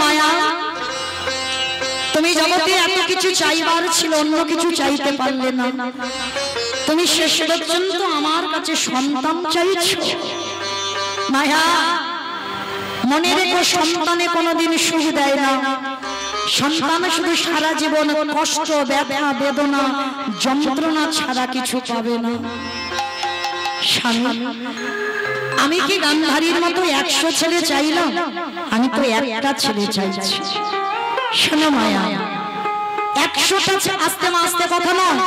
মায়া তুমি জগতে এত কিছু চাইবার ছিল, অন্য কিছু চাইতে পারলে না, তুমি শেষ পর্যন্ত আমার কাছে সন্তান চাইছো। মায়া মনে রেখো, সন্তানে কোনোদিন সুখ দেয় না, সন্তান শুধু সারা জীবন কষ্ট, ব্যথা, বেদনা, যন্ত্রণা ছাড়া কিছু পাবে না। স্বামী, আমি কি গান্ধারীর মতো 100 ছেলে চাইলাম? আমি তো একটা ছেলে চাইছি। শোনো মায়া, 100টা আস্তে আস্তে কথা নয়,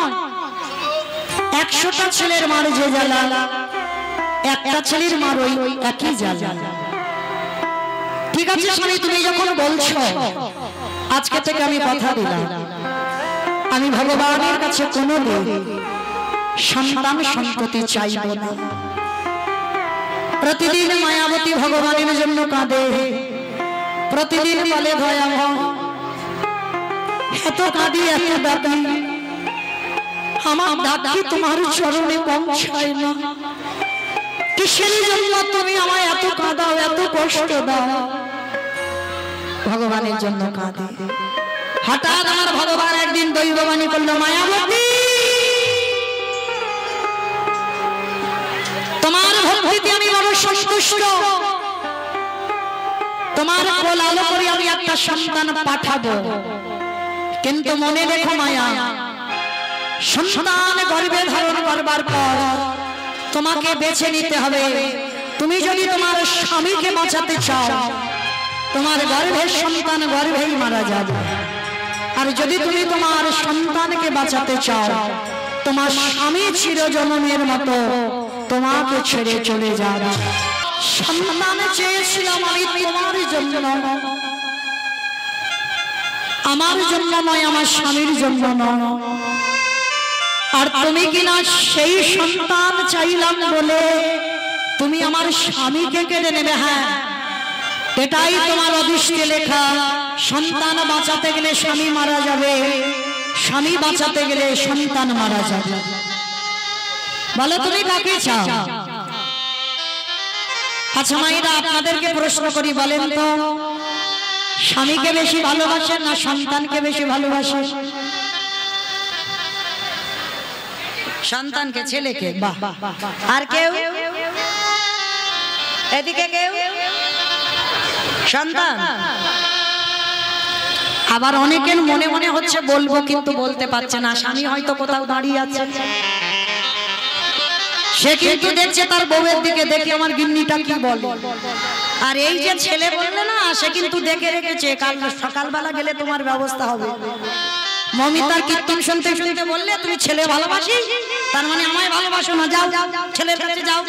100টা ছেলের মার যে জ্বালা, একটা ছেলের মার ওই একই জ্বালা। ঠিক আছে স্বামী, তুমি যখন বলছো, আজকে থেকে আমি কথা দিলাম, আমি ভগবানের কাছে কোনোদিন সন্তান সন্ততি চাইব না। প্রতিদিন মায়াবতী ভগবানের জন্য কাঁদে, প্রতিদিন বলে দয়াময়, এত কাঁদি এত ডাকি, আমার ডাকি তোমার চরণে পৌঁছায় না। কিসের জন্য তুমি আমায় এত কাঁদাও, এত কষ্ট দাও? ভগবানের জন্য কাঁদে। হঠাৎ আমার ভগবান একদিন দৈববাণী করলো, মায়াবতী তোমার ভক্তিতে আমি বড় সন্তুষ্ট, তোমার কোল আলো করে আমি একটা সন্তান পাঠাবো, কিন্তু মনে রেখো মায়া, সন্তান গর্ভে ধারণ করবার পর তোমাকে বেছে নিতে হবে। তুমি যদি তোমার স্বামীকে বাঁচাতে চাও, তোমার গর্ভের সন্তান গর্ভেই মারা যাবে। আর যদি তুমি তোমার সন্তানকে বাঁচাতে চাও, তোমার স্বামী চিরজন্মের মতো তোমাকে ছেড়ে চলে যাবে। সন্তান চেয়েছিলাম আমি তোমার জন্য, আমার জন্য নয়, আমার স্বামীর জন্য নয়। আর তুমি কিনা সেই সন্তান চাইলাম বলে তুমি আমার স্বামীকে কেড়ে নেবে। হ্যাঁ, এটাই তোমার অদৃষ্টে লেখা। সন্তান বাঁচাতে গেলে স্বামী মারা যাবে, স্বামী বাঁচাতে গেলে সন্তান মারা যাবে। বলো তুমি কাকে চাও? আচ্ছা মায়েরা, আপনাদেরকে প্রশ্ন করি, বলেন তো, স্বামীকে বেশি ভালোবাসেন না সন্তানকে বেশি ভালোবাসেন? সন্তানকে, ছেলেকে। বাহ। আর কেউ? এদিকে কেউ? সন্তান। আবার অনেকের মনে মনে হচ্ছে বলবো, কিন্তু বলতে পারছে না। স্বামী হয়তো কোথাও দাঁড়িয়ে আছে, সে কিন্তু দেখছে তার বউয়ের দিকে, দেখে আমার গিন্নিটা কি বলে। আর এই যে ছেলে বললে না, সে কিন্তু দেখে রেখেছে, কাল সকালবেলা গেলে তোমার ব্যবস্থা হবে। মমিতার কীর্তন শুনতে শুনতে বললে তুমি ছেলে ভালোবাসি, তার মানে আমায় ভালোবাসো না, যাও ছেলের কাছে যাও,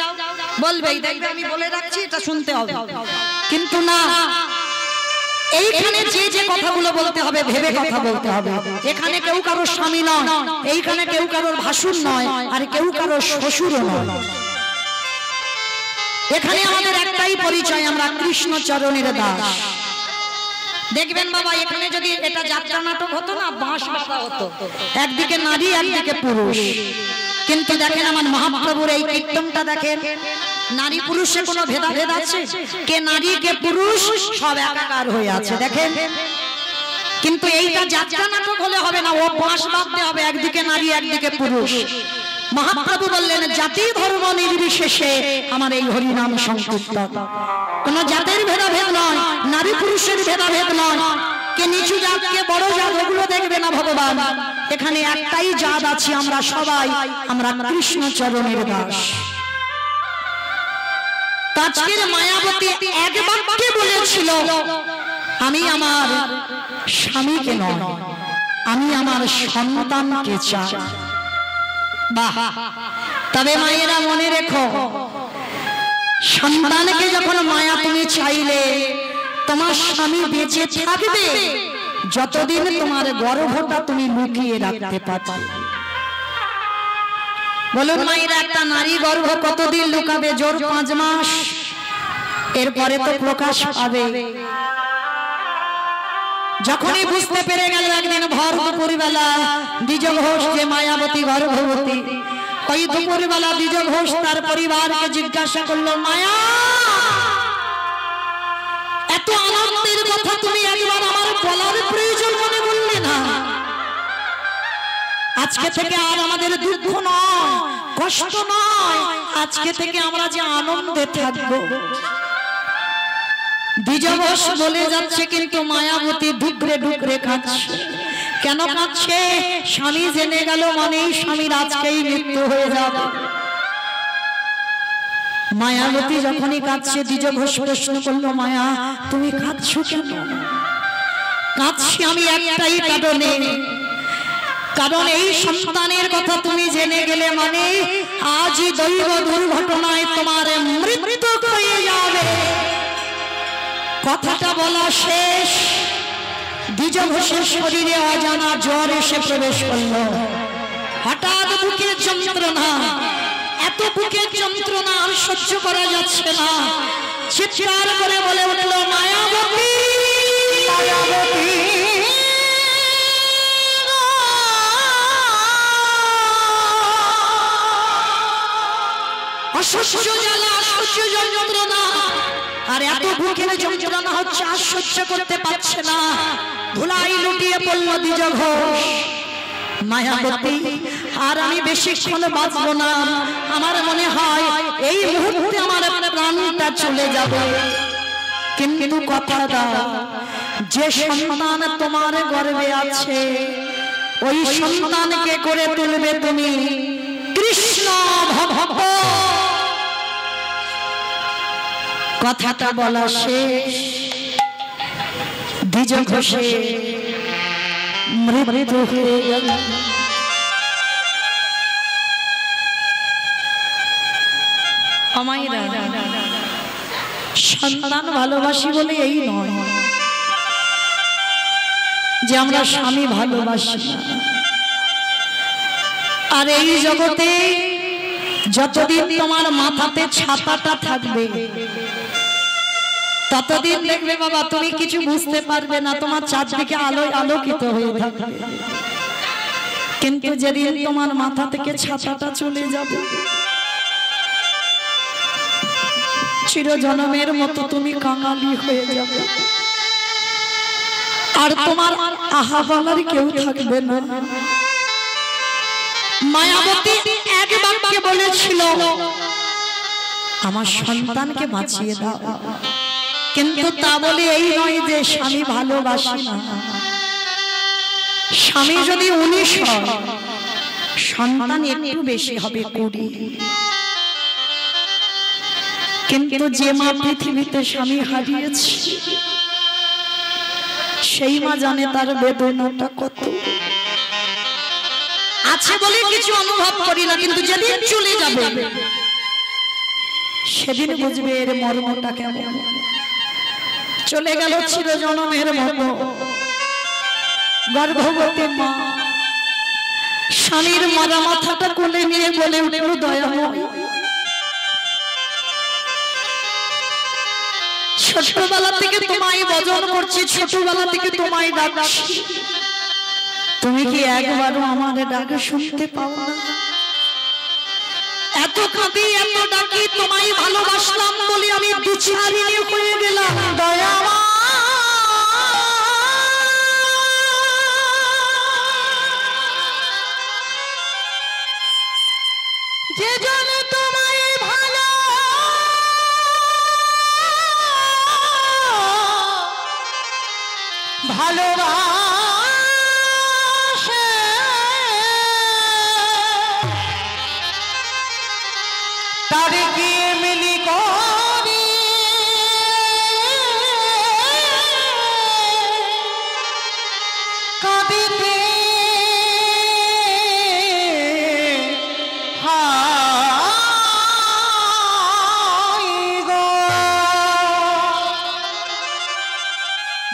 বলবে দেখবে আমি বলে রাখছি, এটা শুনতে হবে। কিন্তু না, এইখানে যে যে কথাগুলো বলতে হবে ভেবে কথা বলতে হবে। এখানে কেউ কারোর স্বামী নয়, এইখানে কেউ কারোর ভাসুর নয়, আর কেউ কারোর শ্বশুরও নয়। এখানে আমাদের একটাই পরিচয়, আমরা কৃষ্ণ চরণের দাস। দেখবেন বাবা, এখানে যদি এটা যাত্রা নাটক হতো না, বাঁশ বাঁধা হতো, একদিকে নারী একদিকে পুরুষ। কিন্তু দেখেন আমার মহাপ্রভুর এই কীর্তনটা দেখেন, নারী পুরুষে কোনো ভেদাভেদ আছে? কে নারী কে পুরুষ সব একাকার হয়ে আছে, দেখেন। কিন্তু এইটা যাত্রা নাটক হলে হবে না, ও বাঁশ বাঁধতে হবে, একদিকে নারী একদিকে পুরুষ। মহাপ্রভু বললেন, জাতি ধর্ম নির্বিশেষে আমার এই হরিনাম সংকীর্তন। কোন জাতের ভেদাভেদ নয়, নারী পুরুষের ভেদাভেদ নয়, কে নিচু জাত কে বড় জাত ওগুলো দেখবে না ভগবান। এখানে একটাই জাত আছি আমরা সবাই, আমরা কৃষ্ণ চরণের দাস। আজকের মায়াবতী এক বাক্যে বলেছিল, আমি আমার স্বামীকে নয়, আমি আমার সন্তানকে চাই। বাহ। তবে মায়েরা মনে রেখো, সন্তানকে যখন মায়া তুমি চাইলে, তোমার স্বামী বেঁচে থাকবে যতদিন তোমার গর্ভটা তুমি লুকিয়ে রাখতে পারবে। বলুন মায়েরা, একটা নারী গর্ভ কতদিন লুকাবে? জোর 5 মাস, এরপরে তো প্রকাশ পাবে। যখনই বুঝতে পেরে গেল একদিন ভর দুপুরবেলা দ্বিজ ঘোষ যে মায়াবতী গর্ভবতী, ওই দুপুরবেলা দ্বিজ ঘোষ তার পরিবারকে জিজ্ঞাসা করলো, মায়া এত আনন্দের কথা তুমি আজকে থেকে আর আমাদের দুঃখ নয়, কষ্ট নয়, আজকে থেকে আমরা যে আনন্দে থাকবো। দ্বিজবস বলে যাচ্ছে কিন্তু মায়াবতী ডুকরে ডুকরে কাঁদছে। কেন কাঁদছে? স্বামী জেনে গেল মানেই স্বামীর আজকেই মৃত্যু হয়ে যাবে। মায়াবতী যখনই কাঁদছে, দ্বিজঘোষ প্রশ্ন করলো, মায়া তুমি কাঁদছো কেন? কাঁদছি আমি একটাই কারণে, কারণ এই সন্তানের কথা তুমি জেনে গেলে মানে আজই দৈব দুর্ঘটনায় তোমার মৃত্যু হয়ে যাবে। কথাটা বলা শেষ, দ্বিজঘোষের শরীরে অজানা জ্বর এসে প্রবেশ করলো। হঠাৎ বুকের যন্ত্রণা, এত বুকের যন্ত্রণা আর সহ্য করা যাচ্ছে না, চিৎকার করে বলে উঠল, মায়াবতী মায়াবতী। অসহ্য জ্বালা, অসহ্য যন্ত্রণা, আর এত বুকের যন্ত্রণা হচ্ছে আর সহ্য করতে পারছে না। ধুলাই লুটিয়ে পড়ল দ্বিজঘোষ। মায়াবতী আর আমি বেশিক্ষণ বাঁচবো না, আমার মনে হয় এই মুহূর্তে আমার প্রাণটা চলে যাবে। কিন্তু কথা দাও, যে সন্তান তোমার গর্ভে আছে ওই সন্তানকে করে তুলবে তুমি কৃষ্ণ ভক্ত। কথাটা বলা শেষ, দ্বিজঘোষে মৃত্যু হয়ে গেল। সন্তান ভালোবাসি বলে এই নয় যে আমরা স্বামী ভালোবাসি না। আর এই জগতে যতদিন তোমার মাথাতে ছাতাটা থাকবে ততদিন দেখবে বাবা তুমি কিছু বুঝতে পারবে না, তোমার চারদিকে আলোয় আলোকিত হয়ে থাকবে। কিন্তু যেদিন তোমার মাথা থেকে ছাতাটা চলে যাবে, চিরজনমের মতো তুমি কাঙালি হয়ে যাবে, আর তোমার আহা বলার কেউ থাকবে না। মায়াবতী এক বাক্যে বলেছিল, আমার সন্তানকে বাঁচিয়ে দাও। কিন্তু তা বলে এই নয় যে স্বামী ভালোবাসি না। স্বামী যদি 19 হয়, সন্তান একটু বেশি হবে 20। কিন্তু যে মা পৃথিবীতে স্বামী হারিয়েছে সেই মা জানে তার বেদনাটা কত। আছে বলে কিছু অনুভব করি না, কিন্তু যেদিন চলে যাবে সেদিন বুঝবে এর মর্মটা কেমন। চলে গেল চিরজনমের মতো গর্ভবতী মা, স্বামীর মরা মাথাটা কোলে নিয়ে বলে উঠল, দয়াময় ছোটবেলা থেকে তোমায় ভজন করছি, ছোটবেলা থেকে তোমায় ডাকছি, তুমি কি একবারও আমার ডাক শুনতে পাও না? এত কাঁদি এত ডাকি, তোমায় ভালোবাসলাম বলে আমি বিচারিণী হয়ে গেলাম। দয়াময় যে জন তোমায় ভালোবাসে তারে গিয়ে মিলি করি কাঁদিতে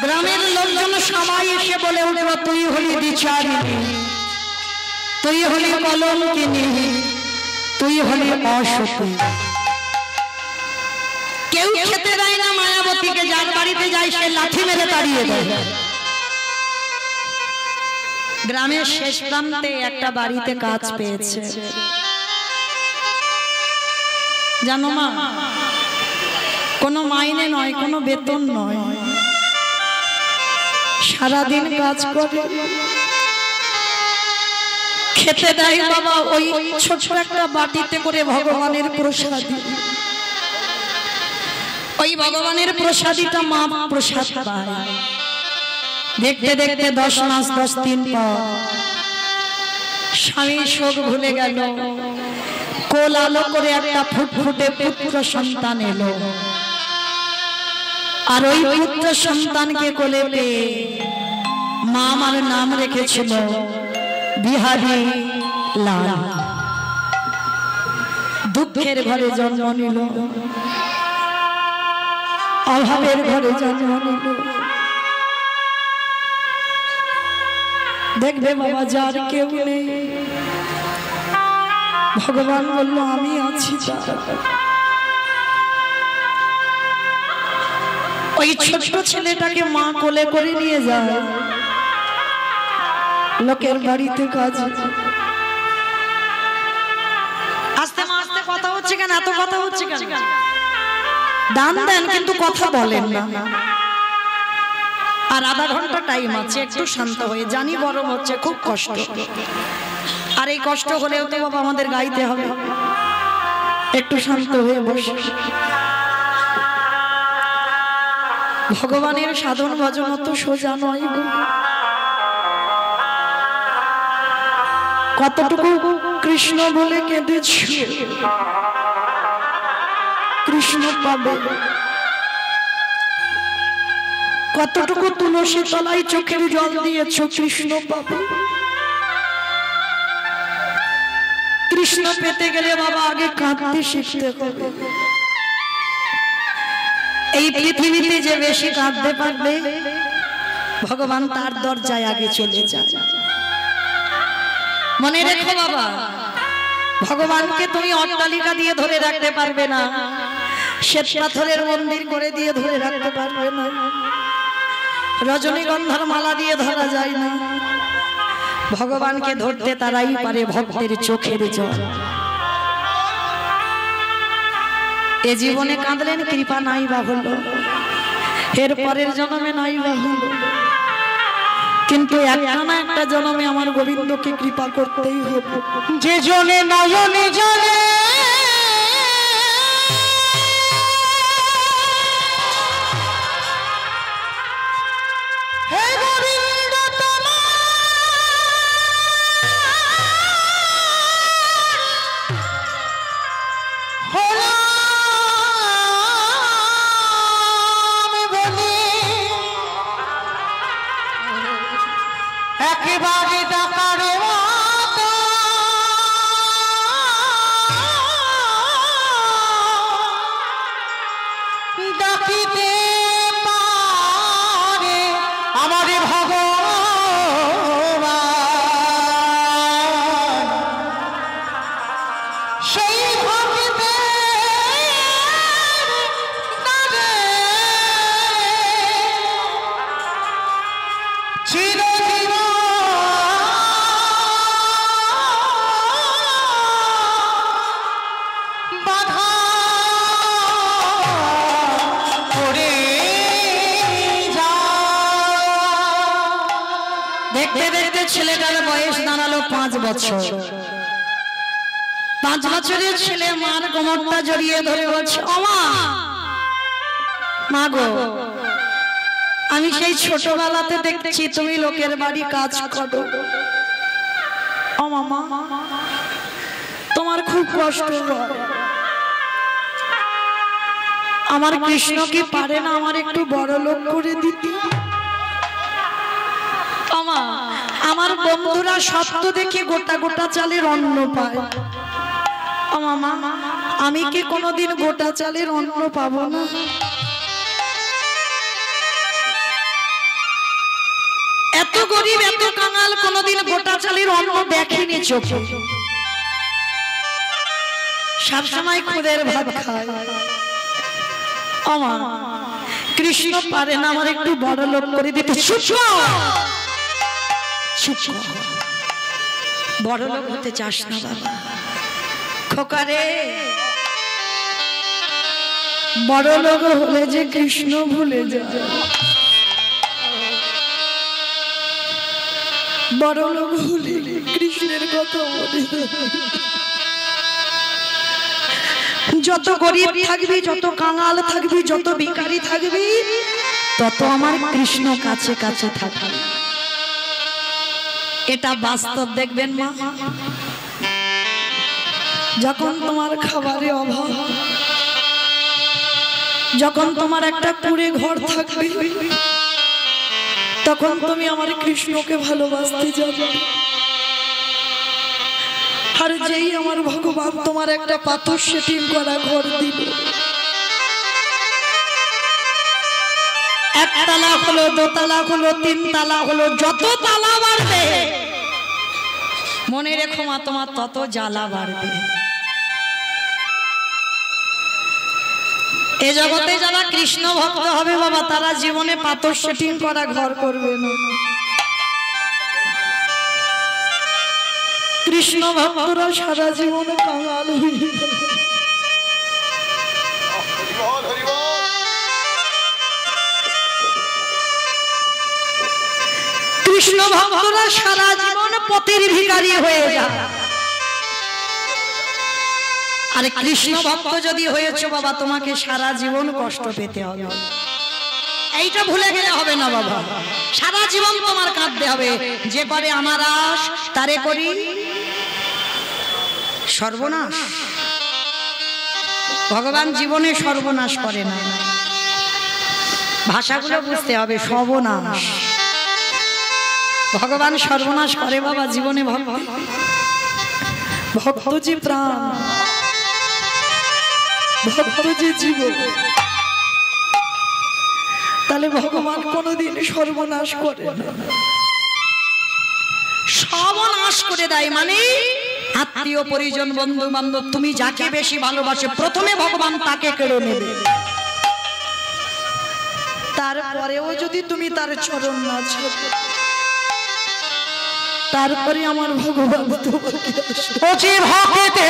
গ্রামের লোকজন সবাই এসে বলে উঠল, তুই হলি বিচারিণী, তুই হলি কলঙ্কিনী, তুই হলি অসতী। কেউ খেতে দেয় না মায়াবতীকে, যার বাড়িতে যায় সে লাঠি মেরে তাড়িয়ে দেয়। গ্রামের শেষ প্রান্তে একটা বাড়িতে কাজ পেয়েছে, জানো মা, কোনো মাইনে নয়, কোনো বেতন নয়, সারাদিন কাজ করে খেতে দেয় বাবা ওই ছোট একটা বাটিতে করে ভগবানের প্রসাদী। ওই ভগবানের প্রসাদীটা মা প্রসাদ পায়। দেখতে দেখতে 10 মাস 10 দিন পর স্বামী শোক ভুলে গেল। কোল আলো করে একটা ফুটফুটে পুত্র সন্তান এলো। আর ওই পুত্র সন্তানকে কোলে পেয়ে মা আমার নাম রেখেছিল বিহারী লাল। দুঃখের ঘরে জন্ম নিল, অভাবের ঘরে জন্ম নিল। দেখবে বাবা যার কেউ নেই, ভগবান বলল আমি আছি। ওই ছোট্ট ছেলেটাকে মা কোলে করে নিয়ে যায় লোকের বাড়িতে কাজ। আস্তে আস্তে কথা হচ্ছে কেন, এত কথা হচ্ছে কেন? দান দেন কিন্তু কথা বলেন না। আর আধা ঘন্টা টাইম আছে, একটু শান্ত হয়ে। জানি গরম হচ্ছে, খুব কষ্ট। আর এই কষ্ট হলেও তো বাবা আমাদের গাইতে হবে। একটু শান্ত হয়ে বসে। ভগবানের সাধন ভজন তো সোজা নয়। কতটুকু কৃষ্ণ বলে কেঁদেছ, কৃষ্ণ পাবে। কতটুকু তুলসী তলায় চোখের জল দিয়েছ, কৃষ্ণ পাবে। কৃষ্ণ পেতে গেলে বাবা আগে কাঁদতে শিখতে হবে। এই পৃথিবীতে যে বেশি কাঁদতে পারবে ভগবান তার দরজায় আগে চলে যায়। মনে রেখো বাবা, ভগবানকে তুমি অট্টালিকা দিয়ে ধরে রাখতে পারবে না, শ্বেত পাথরের মন্দির করে দিয়ে ধরে রাখতে পারবে না, রজনীগন্ধার মালা দিয়ে ধরা যায় না। ভগবানকে ধরতে তারাই পারে ভক্তের চোখের জল। এ জীবনে কাঁদলেন, কৃপা নাই বা হলো, এর পরের জন্মে নাই বা হলো, কিন্তু একটা না একটা জন্মে আমার গোবিন্দকে কৃপা করতেই হবে। যে জনে নয়নে জলে একেবারে ডাকারে ডাকিতে পারে আমার ভগবান, সেই ভক্তিতে চিরদিন বাধা করে দেখতে দেখতে ছেলেটার বয়স দাঁড়ালো 5 বছর। 5 বছরের ছেলে মার কোমরটা জড়িয়ে ধরে বলছে, ওমা মা গো, আমি সেই ছোটবেলাতে দেখছি তুমি লোকের বাড়ি কাজ করো। ও মামা, তোমার খুব কষ্ট হয়। আমার কৃষ্ণ কি পারে না আমার একটু বড় লোক করে দিতে? আমা, আমার বন্ধুরা সত্য দেখে গোটা গোটা চালের অন্ন পায়। ও মামা, আমি কি কোনোদিন গোটা চালের অন্ন পাবো না? এত গরিব এত কাঙাল কোনদিন গোটা চালের অন্ন দেখেনি চোখে। সবসময় খুদের ভাত খায়। আমা, কৃষ্ণ পারে না আমার একটু বড় লোক করে দিতে? বড় লোক হতে চাস না বাবা, খোকারে। বড় লোক হলে যে কৃষ্ণ ভুলে যায়। বড় লোক হলে কৃষ্ণের কথা মনে যত গরিব থাকবি, যত কাঙাল থাকবি, যত ভিখারি থাকবি, তত আমার কৃষ্ণ কাছে কাছে থাকবে। এটা বাস্তব। দেখবেন মা, যখন তোমার খাবারে অভাব, যখন তোমার একটা কুড়ে ঘর থাকবে, তখন তুমি আমার কৃষ্ণকে ভালোবাসতে যাবে। আর যেই আমার ভগবান তোমার একটা পাথর সেটিং করা ঘর দিল, একতলা হলো, দোতলা হলো, তিনতলা হলো, যত তালা বাড়বে মনে রেখো মা, তোমার তত জ্বালা বাড়বে। এ জগতে যারা কৃষ্ণ ভক্ত হবে বাবা, তারা জীবনে পাথর সেটিং করা ঘর করবে না। কৃষ্ণ ভক্তরা সারা জীবন কাঙাল হয়ে কৃষ্ণ ভক্তরা সারা জীবন পথের ভিখারি হয়ে যায়। আরে কৃষ্ণ ভক্ত যদি হয়েছে বাবা, তোমাকে সারা জীবন কষ্ট পেতে হবে। এইটা ভুলে গেলে হবে না বাবা, সারা জীবন তোমার কাঁদতে হবে। যে করে আমার আশ তারে করি সর্বনাশ। ভগবান জীবনে সর্বনাশ করে না, ভাষাগুলো বুঝতে হবে। সর্বনাশ ভগবান সর্বনাশ করে বাবা জীবনে। ভক্ত যে প্রাণ, ভক্ত যে জীবন, তাহলে ভগবান কোনদিন সর্বনাশ করে না। সর্বনাশ করে দেয় মানে আত্মীয় পরিজন, বন্ধু বান্ধব, তুমি যাকে বেশি ভালোবাসে প্রথমে ভগবান তাকে কেড়ে নেবে। তারপরেও যদি তুমি তার চরণ না ছাড়ো, তারপরে আমার ভগবান তোমাকে ভক্তে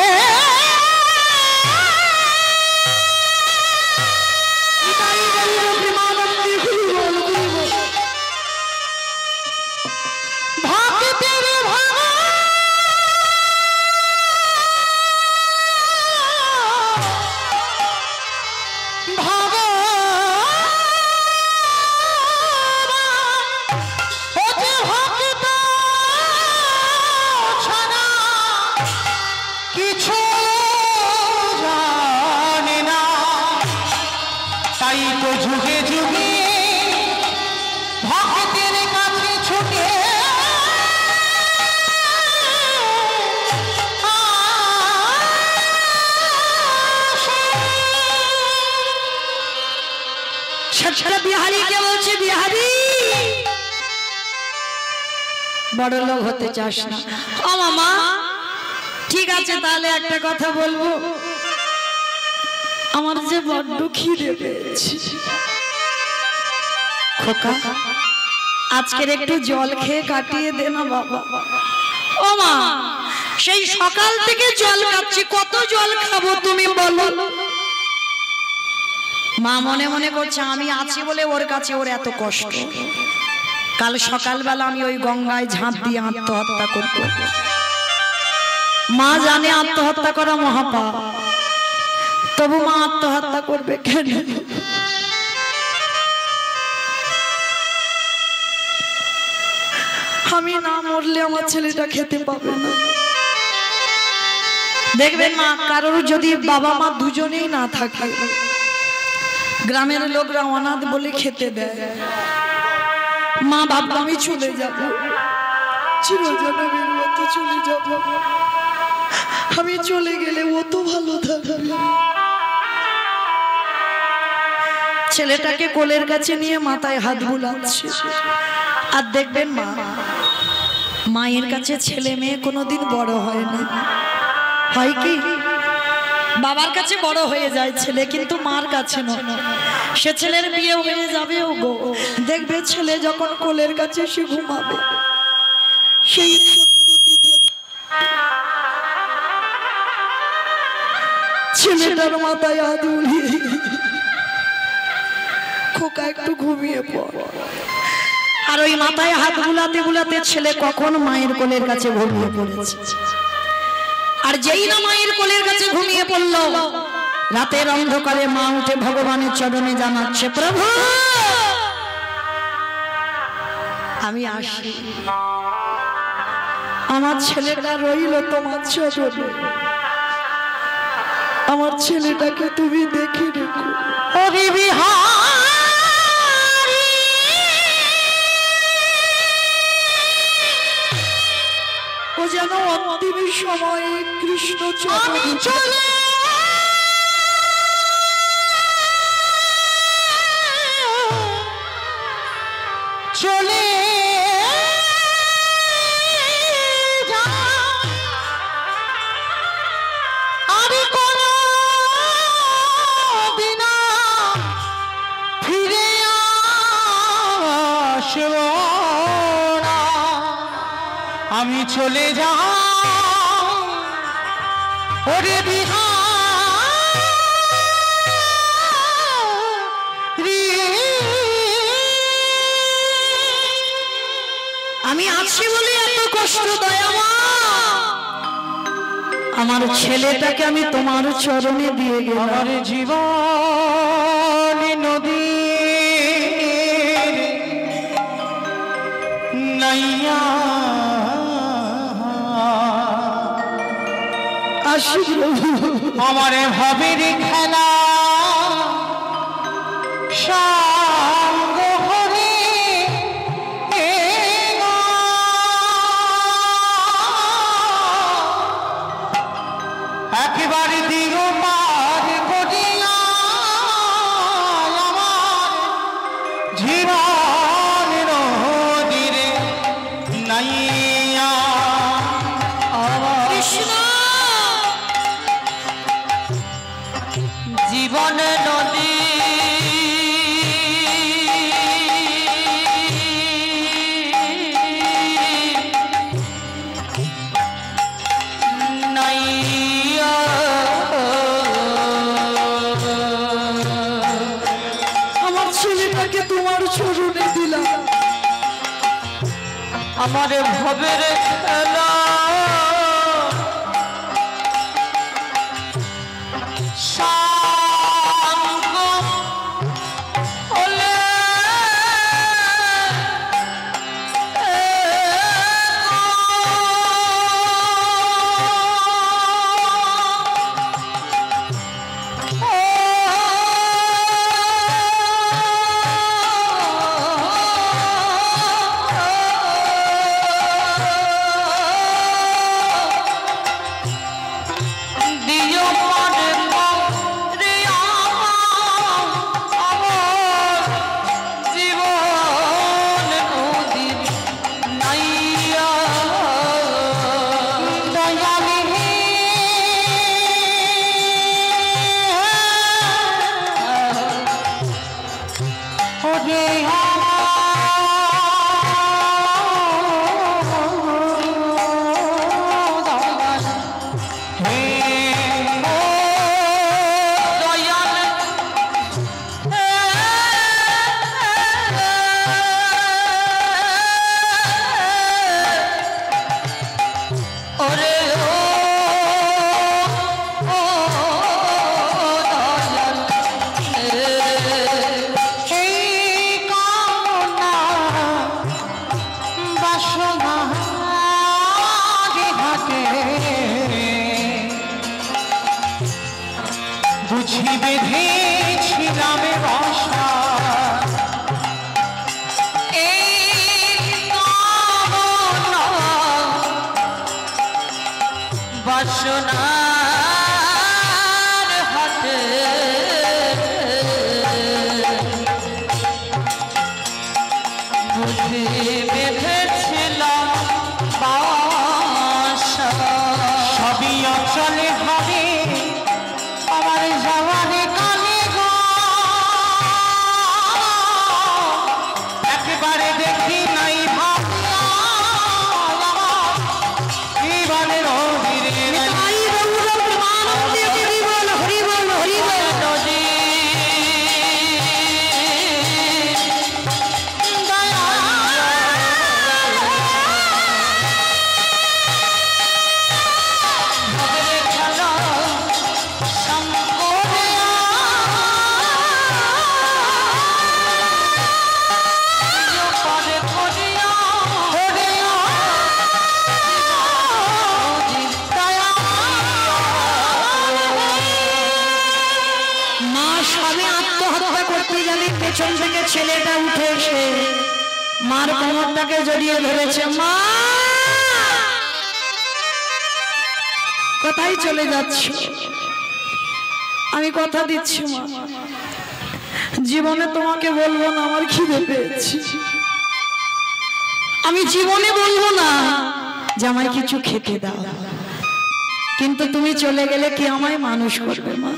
বিহারি কে বলছে, বিহারি বড় লোক হতে চাস না? ও মামা ঠিক আছে, তাহলে একটা কথা বলবো, আমার যে বড্ড খিদে পেয়েছে, খোকা আজকের একটু জল খেয়ে কাটিয়ে দে না বাবা। ও মা, সেই সকাল থেকে জল খাচ্ছি, কত জল খাবো তুমি বলো? মা মনে মনে করছে আমি আছি বলে ওর কাছে ওর এত কষ্ট। কাল সকালবেলা আমি ওই গঙ্গায় ঝাঁপ দিয়ে আত্মহত্যা করব। মা জানে আত্মহত্যা করা মহাপাপ, তবু মা আত্মহত্যা করবে কেন? আমি না মরলে আমার ছেলেটা খেতে পাবে না। দেখবেন মা, কারোর যদি বাবা মা দুজনেই না থাকে, গ্রামের লোকরা অনাথ বলে খেতে দেয়। মা ভাবলো আমি চলে যাব, চিরজীবনের মতো চলে যাব, আমি চলে গেলে ও তো ভালো থাকবে। ছেলেটাকে কোলের কাছে নিয়ে মাথায় হাত বুলাচ্ছে। আর দেখবেন মা, মায়ের কাছে ছেলে মেয়ে কোনোদিন বড় হয় না। হয় কি, বাবার কাছে বড় হয়ে যায় ছেলে, কিন্তু মার কাছে নয়। সে ছেলের বিয়ে হয়ে যাবে, ও গো দেখবে ছেলে যখন কোলের কাছে সে ঘুমাবে, সেই ছেলেটার মাথায় হাত বুলিয়ে, খোকা একটু ঘুমিয়ে পড়। আর ওই মাথায় হাত বুলাতে বুলাতে ছেলে কখন মায়ের কোলের কাছে ঘুমিয়ে পড়েছে। আর যেই না মায়ের কোলের কাছে ঘুমিয়ে পড়ল, রাতের অন্ধকারে মা উঠে ভগবানের চরণে জানাচ্ছে, প্রভু আমি আসি, আমার ছেলেটা রইল তোমার চরণে, আমার ছেলেটাকে তুমি দেখে রেখো। ওরে বিহারী ও যেন অন্তিম সময়ে কৃষ্ণ চরণে চলে চলে আমি চলে যাও ওরে বিহারী, আমি আছি বলে এত কষ্ট দয়া মা, আমার ছেলেটাকে আমি তোমার চরণে দিয়ে গেলাম। আমার জীবন নদী নাইয়া আমার ভাবের খেলা সঙ্গ হরে একেবারে দিল পার করিয়া আমার জীবন নদীরে নাইয়া। কৃষ্ণ জীবন নদী নাইয়া, আমার ছেলেটাকে তোমার চরণে দিলাম, আমার ভবের খেলা বেঁধেছিলাম বাসা, বাসনার হাতে বুঝে বেঁধেছিলাম বাসা, সবই অচলে হবে আমার যাওয়ারে কালে গো, একেবারে দেখি নাই ভাবনা জীবনের দয়া করতে গেলে পেছন থেকে ছেলেটা উঠে এসে মার কোমরটাকে জড়িয়ে ধরেছে। মা কোথায় চলে যাচ্ছ? আমি কথা দিচ্ছি মা, জীবনে তোমাকে বলবো না আমার খিদে পেয়েছে। আমি জীবনে বলবো না যে আমায় কিছু খেতে দাও, কিন্তু তুমি চলে গেলে কে আমায় মানুষ করবে মা?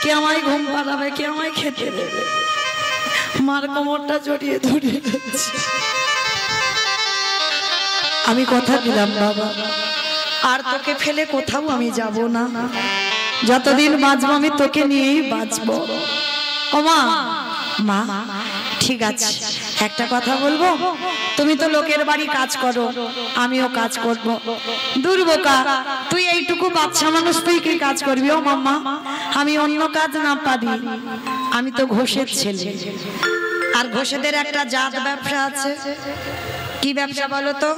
কে আমায় ঘুম পাড়াবে? কে আমায় খেতে দেবে? মার কোমরটা জড়িয়ে ধরে আমি কথা দিলাম বাবা, আর তোকে ফেলে কোথাও আমি যাব না। যতদিন বাঁচবো আমি তোকে নিয়েই বাঁচবো। ও মা, মা ঠিক আছে, একটা কথা বলবো। তুমি তো লোকের বাড়ি কাজ করো, আমিও কাজ করব। দুর্বোকা, তুই এইটুকু বাচ্চা মানুষ, তুই কি কাজ করবি? ও মাম্মা, আমি অন্য কাজ না পারি, আমি তো ঘোষের ছেলে। আর ঘোষেদের একটা জাত ব্যবসা আছে। কি ব্যবসা বলো তো?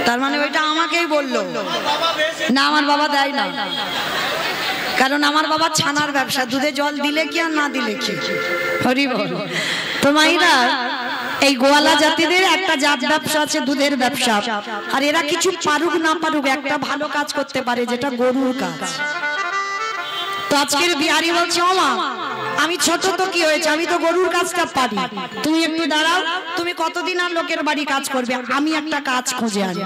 তার মানে ওইটা আমাকেই বললো না, আমার বাবা দেয় না, কারণ আমার বাবা ছানার ব্যবসা, দুধে জল দিলে কি আর না দিলে কি। হরি বল। তো মাইরা, এই গোয়ালা জাতিদের একটা জাত ব্যবসা আছে, দুধের ব্যবসা। আর এরা কিছু পারুক না পারুক একটা ভালো কাজ করতে পারে, যেটা গরুর কাজ। তো আজকের বিহারি বলছে, ও মা আমি ছোট তো কি হয়েছে, আমি তো গরুর কাজটা পারি, তুমি একটু দাঁড়াও। তুমি কতদিন আর লোকের বাড়ি কাজ করবে? আমি একটা কাজ খুঁজে আনি।